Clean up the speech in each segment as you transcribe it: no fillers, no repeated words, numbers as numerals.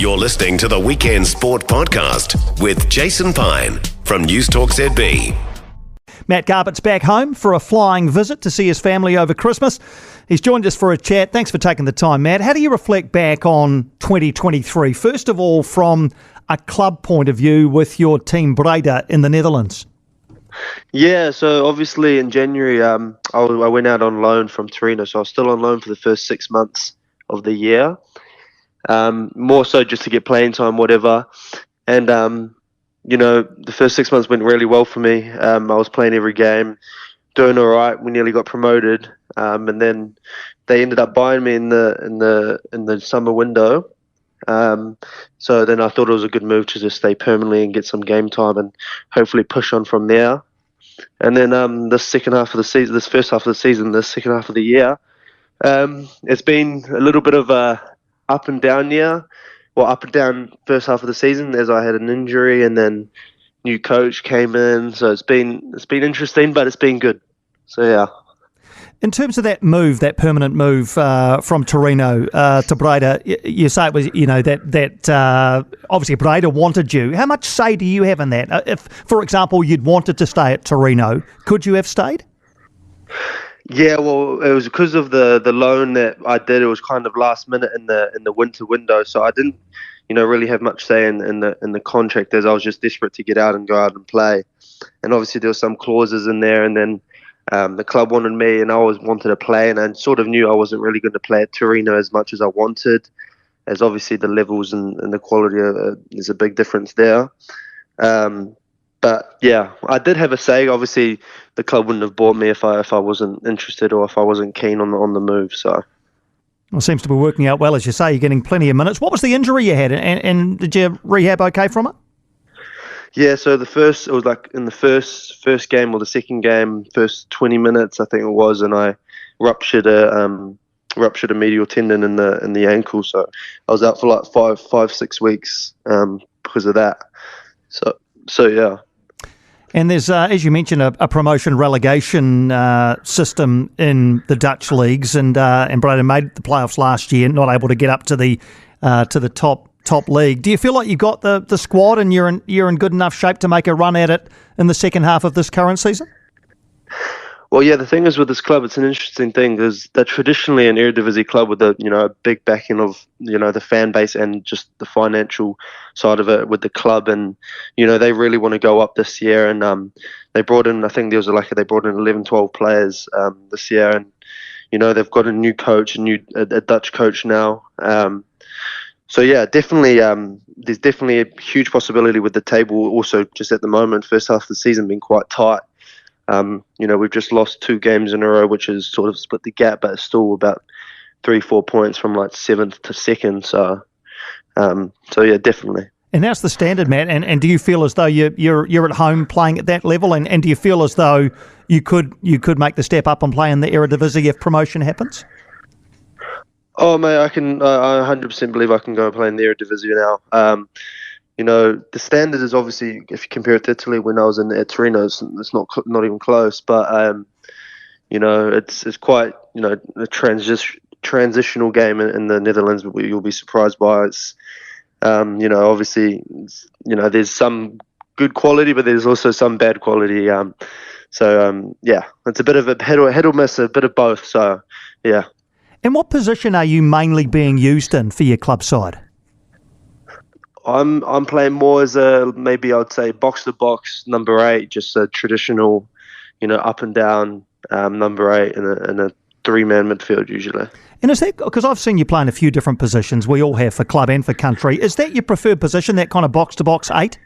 You're listening to the Weekend Sport Podcast with Jason Pine from News Talk ZB. Matt Garbett's back home for a flying visit to see his family over Christmas. He's joined us for a chat. Thanks for taking the time, Matt. How do you reflect back on 2023? First of all, from a club point of view with your team Breda in the Netherlands. Yeah, so obviously in January I went out on loan from Torino, so I was still on loan for the first 6 months of the year. More so just to get playing time, whatever. And, the first 6 months went really well for me. I was playing every game, doing all right. We nearly got promoted. And then they ended up buying me in the summer window. So then I thought it was a good move to just stay permanently and get some game time and hopefully push on from there. And then this second half of the season, this first half of the season, this second half of the year, it's been a little bit of a up and down year. Well, up and down first half of the season as I had an injury and then new coach came in. So it's been interesting, but it's been good. So yeah. In terms of that move, that permanent move from Torino to Breda, you say it was, that obviously Breda wanted you. How much say do you have in that? If, for example, you'd wanted to stay at Torino, could you have stayed? Yeah, well, it was because of the loan that I did. It was kind of last minute in the winter window, so I didn't, really have much say in the contract, as I was just desperate to get out and go out and play. And obviously there were some clauses in there, and then the club wanted me, and I always wanted to play, and I sort of knew I wasn't really going to play at Torino as much as I wanted, as obviously the levels and the quality is a big difference there. But yeah, I did have a say. Obviously, the club wouldn't have bought me if I wasn't interested or if I wasn't keen on the move. So, well, it seems to be working out well, as you say. You're getting plenty of minutes. What was the injury you had, and did you rehab okay from it? Yeah, so it was like in the first game or the second game, first 20 minutes I think it was, and I ruptured a medial tendon in the ankle. So I was out for like 5-6 weeks because of that. So yeah. And there's, as you mentioned, a promotion relegation system in the Dutch leagues, and Breda made the playoffs last year, not able to get up to the top league. Do you feel like you've got the squad and you're in good enough shape to make a run at it in the second half of this current season? Well, yeah, the thing is with this club, it's an interesting thing because they're traditionally an Eredivisie club with a big backing of the fan base and just the financial side of it with the club, and they really want to go up this year, and they brought in, I think they brought in 11-12 players this year, and they've got a new coach, a Dutch coach now. So yeah, definitely, there's definitely a huge possibility with the table. Also, just at the moment, first half of the season been quite tight. We've just lost 2 games in a row, which has sort of split the gap, but it's still about 3-4 points from like 7th to 2nd. So yeah, definitely. And that's the standard, Matt. And do you feel as though you're at home playing at that level? And do you feel as though you could make the step up and play in the Eredivisie if promotion happens? Oh, mate, I 100% believe I can go and play in the Eredivisie now. The standard is obviously, if you compare it to Italy, when I was at Torino, it's not even close. But it's quite a transitional game in the Netherlands. You'll be surprised by it's. Obviously, there's some good quality, but there's also some bad quality. Yeah, it's a bit of a hit or miss, a bit of both. So yeah. And what position are you mainly being used in for your club side? I'm playing more as maybe I'd say box to box number 8, just a traditional, up and down number 8 in a 3-man midfield usually. And is that, because I've seen you play in a few different positions, we all have for club and for country, is that your preferred position, that kind of box to box 8?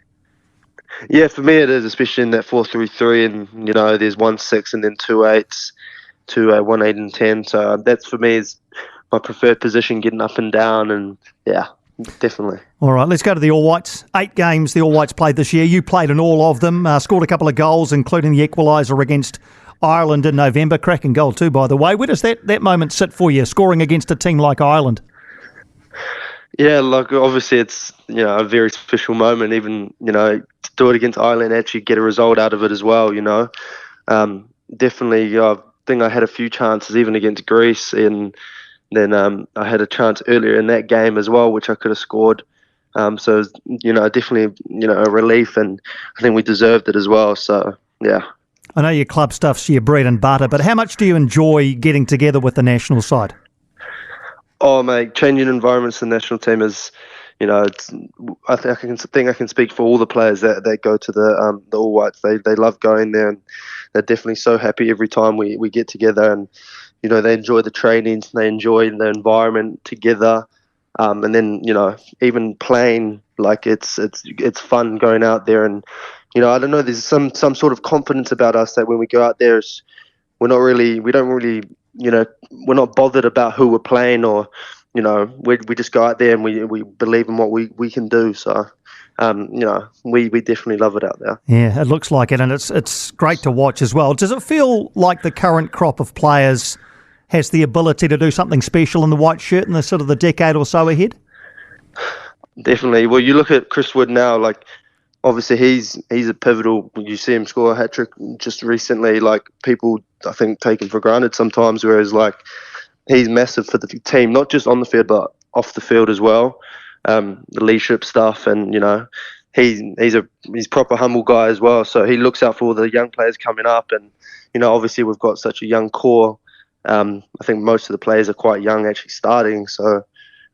Yeah, for me it is, especially in that 4-3-3, and there's 1-6 and then 2 8s, 1 8 and 10. So that's for me is my preferred position, getting up and down, and yeah. Definitely. All right, let's go to the All Whites. 8 games the All Whites played this year. You played in all of them, scored a couple of goals, including the equaliser against Ireland in November. Cracking goal too, by the way. Where does that moment sit for you, scoring against a team like Ireland? Yeah, like obviously it's a very special moment. Even to do it against Ireland, actually get a result out of it as well. Definitely, I think I had a few chances even against Greece, and then I had a chance earlier in that game as well, which I could have scored. So definitely a relief, and I think we deserved it as well. So yeah. I know your club stuff's your bread and butter, but how much do you enjoy getting together with the national side? Oh, mate, changing environments in the national team is, I think I can speak for all the players that go to the All Whites. They love going there, and they're definitely so happy every time we get together. And they enjoy the trainings, they enjoy the environment together, and then even playing, like it's fun going out there. And I don't know, there's some sort of confidence about us that when we go out there, we're not bothered about who we're playing, or we just go out there and we believe in what we can do. So we definitely love it out there. Yeah, it looks like it, and it's great to watch as well. Does it feel like the current crop of players has the ability to do something special in the white shirt in the sort of the decade or so ahead? Definitely. Well, you look at Chris Wood now, like, obviously he's a pivotal. You see him score a hat-trick just recently, like, people I think take him for granted sometimes, whereas like he's massive for the team, not just on the field but off the field as well. The leadership stuff, and he's proper humble guy as well, so he looks out for all the young players coming up. And obviously we've got such a young core. I think most of the players are quite young actually starting, so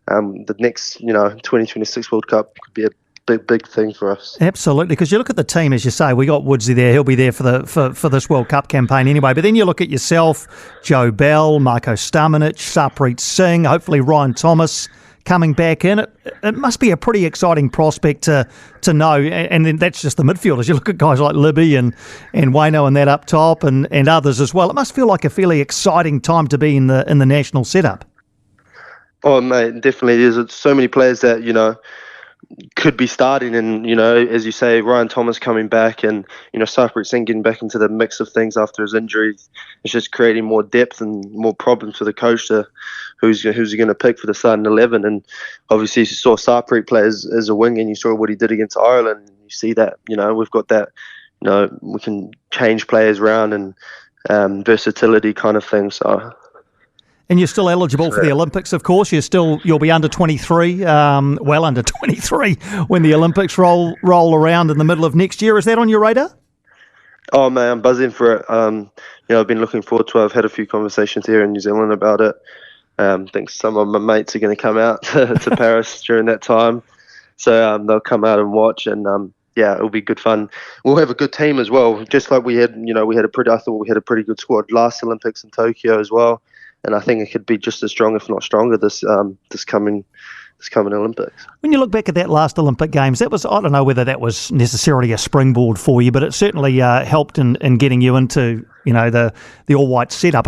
the next 2026 World Cup could be a big thing for us. Absolutely, because you look at the team, as you say, we got Woodsy there. He'll be there for this World Cup campaign anyway. But then you look at yourself, Joe Bell, Marko Stamenic, Sarpreet Singh, hopefully Ryan Thomas coming back in. It must be a pretty exciting prospect to know. And then that's just the midfielders. You look at guys like Libby and Wayno and that up top, and others as well. It must feel like a fairly exciting time to be in the national setup. Oh, mate, definitely. There's so many players that could be starting, and as you say, Ryan Thomas coming back, and Sarpreet Singh getting back into the mix of things after his injuries. It's just creating more depth and more problems for the coach to who's he going to pick for the starting 11. And obviously you saw Sarpreet play as a wing, and you saw what he did against Ireland. You see that we've got that, we can change players around, and versatility kind of thing. So. And you're still eligible for the Olympics, of course. You'll be under 23, well under 23 when the Olympics roll around in the middle of next year. Is that on your radar? Oh man, I'm buzzing for it. I've been looking forward to it. I've had a few conversations here in New Zealand about it. I think some of my mates are going to come out to Paris during that time, so they'll come out and watch. And it'll be good fun. We'll have a good team as well, just like we had. I thought we had a pretty good squad last Olympics in Tokyo as well. And I think it could be just as strong, if not stronger, this coming Olympics. When you look back at that last Olympic Games, I don't know whether that was necessarily a springboard for you, but it certainly helped in getting you into the all white setup.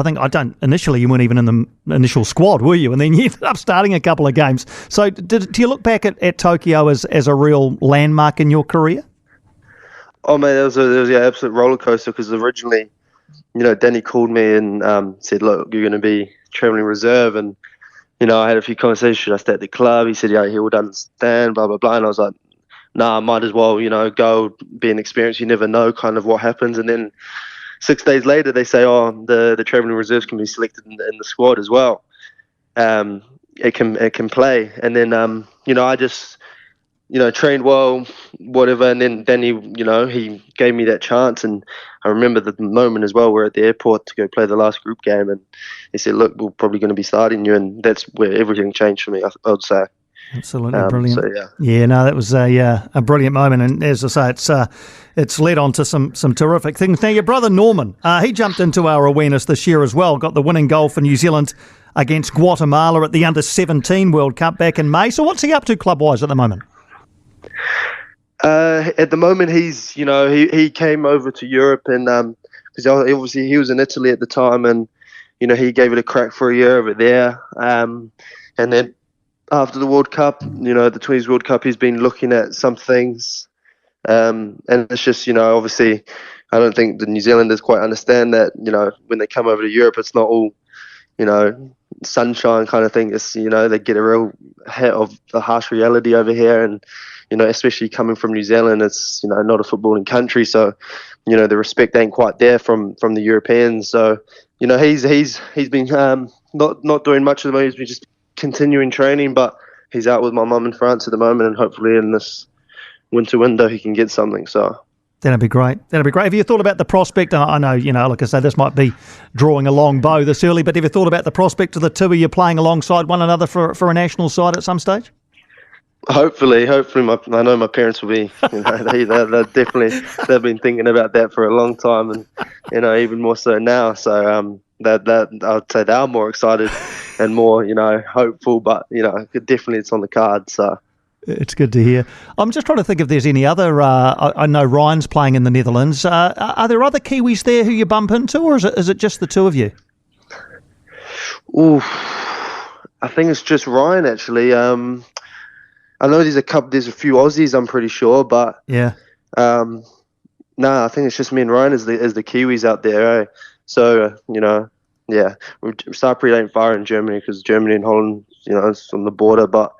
Initially you weren't even in the initial squad, were you? And then you ended up starting a couple of games. So do you look back at Tokyo as a real landmark in your career? Oh man, it was an absolute roller coaster, because originally, Danny called me and said, look, you're going to be travelling reserve. And, I had a few conversations. Should I stay at the club? He said, yeah, he would understand, blah, blah, blah. And I was like, nah, I might as well, go, be an experience. You never know kind of what happens. And then 6 days later, they say, oh, the travelling reserves can be selected in the squad as well. It can play. And then, I just, trained well, whatever. And then he gave me that chance. And I remember the moment as well, we're at the airport to go play the last group game, and he said, look, we're probably going to be starting you. And that's where everything changed for me, I would say. Absolutely brilliant. So, that was a brilliant moment. And as I say, it's led on to some terrific things. Now, your brother Norman, he jumped into our awareness this year as well, got the winning goal for New Zealand against Guatemala at the Under-17 World Cup back in May. So what's he up to club-wise at the moment? At the moment, he's he came over to Europe, and because obviously he was in Italy at the time, and he gave it a crack for a year over there, and then after the World Cup, the 20s World Cup, he's been looking at some things, and it's just obviously I don't think the New Zealanders quite understand that when they come over to Europe, it's not all sunshine kind of thing. It's they get a real hit of the harsh reality over here, and especially coming from New Zealand, it's not a footballing country, so the respect ain't quite there from the Europeans. So he's been not doing much at the moment. He's been just continuing training, but he's out with my mum in France at the moment, and hopefully in this winter window he can get something. So that'd be great. Have you thought about the prospect? I know, like I say, this might be drawing a long bow this early, but have you thought about the prospect of the two of you playing alongside one another for a national side at some stage? Hopefully, I know my parents will be. They're definitely, they've been thinking about that for a long time, and even more so now. So that I'd say they are more excited and more hopeful, but definitely it's on the card. So it's good to hear. I'm just trying to think if there's any other. I know Ryan's playing in the Netherlands. Are there other Kiwis there who you bump into, or is it just the two of you? Ooh, I think it's just Ryan actually. I know there's a few Aussies, I'm pretty sure, but yeah. No, I think it's just me and Ryan as the Kiwis out there. Eh? So yeah, Cyprus ain't far in Germany because Germany and Holland, it's on the border. But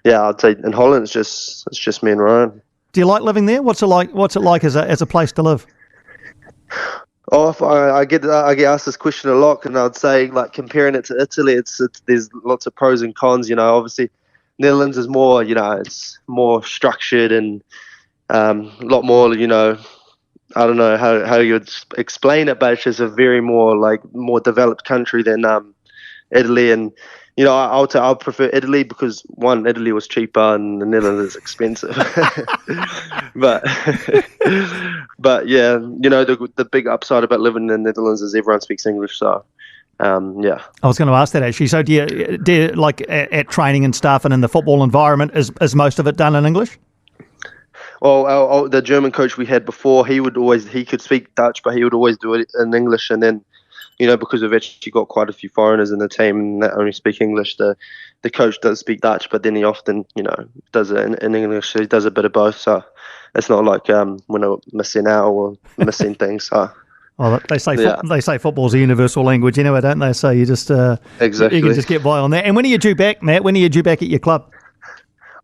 yeah, I'd say in Holland it's just me and Ryan. Do you like living there? What's it like as a place to live? Oh, I get asked this question a lot, and I'd say like comparing it to Italy, there's lots of pros and cons. Obviously. Netherlands is more, it's more structured and a lot more, I don't know how you would explain it, but it's just a very more developed country than Italy. And, I'll prefer Italy because, one, Italy was cheaper and the Netherlands is expensive. but yeah, the big upside about living in the Netherlands is everyone speaks English, so... yeah. I was going to ask that actually. So do you like at training and stuff and in the football environment, is most of it done in English? Well, the German coach we had before, he could speak Dutch, but he would always do it in English. And then, because we've actually got quite a few foreigners in the team that only speak English, the coach does speak Dutch, but then he often, does it in English. So he does a bit of both. So it's not like we're missing out or missing things. So. Well, they say football's a universal language anyway, don't they? So you just exactly. You can just get by on that. And when are you due back, Matt? When are you due back at your club?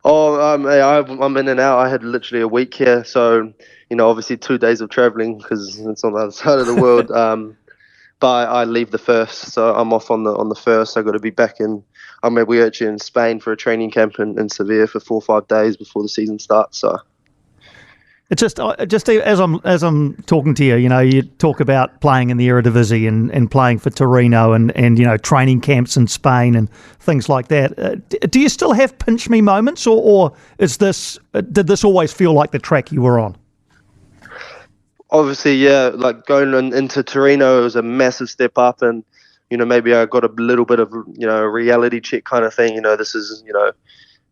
Oh, I'm in and out. I had literally a week here, so obviously 2 days of travelling because it's on the other side of the world. But I leave the 1st, so I'm off on the 1st. I got to be back in. We're actually in Spain for a training camp in Sevilla for 4 or 5 days before the season starts. So. It's just as I'm talking to you, you talk about playing in the Eredivisie and playing for Torino and training camps in Spain and things like that. Do you still have pinch me moments, or did this always feel like the track you were on? Obviously, yeah. Like going into Torino was a massive step up, and maybe I got a little bit of a reality check kind of thing. This is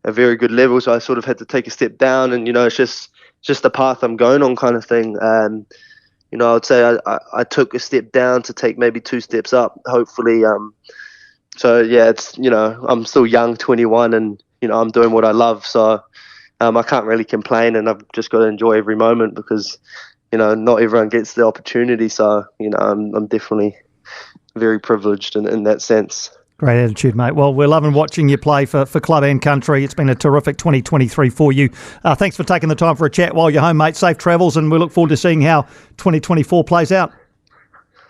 a very good level, so I sort of had to take a step down, and it's just the path I'm going on kind of thing. I would say I took a step down to take maybe 2 steps up, hopefully. So yeah, it's, I'm still young, 21, and, I'm doing what I love. So I can't really complain, and I've just got to enjoy every moment because, not everyone gets the opportunity. So, I'm definitely very privileged in that sense. Great attitude, mate. Well, we're loving watching you play for club and country. It's been a terrific 2023 for you. Thanks for taking the time for a chat while you're home, mate. Safe travels, and we look forward to seeing how 2024 plays out.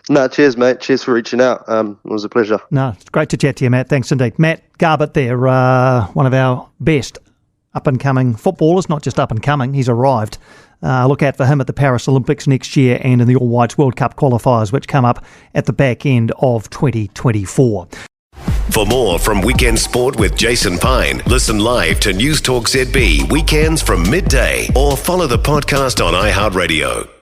No, cheers, mate. Cheers for reaching out. It was a pleasure. No, it's great to chat to you, Matt. Thanks indeed. Matt Garbett there, one of our best up-and-coming footballers, not just up-and-coming, he's arrived. Look out for him at the Paris Olympics next year and in the All Whites World Cup qualifiers, which come up at the back end of 2024. For more from Weekend Sport with Jason Pine, listen live to News Talk ZB weekends from midday or follow the podcast on iHeartRadio.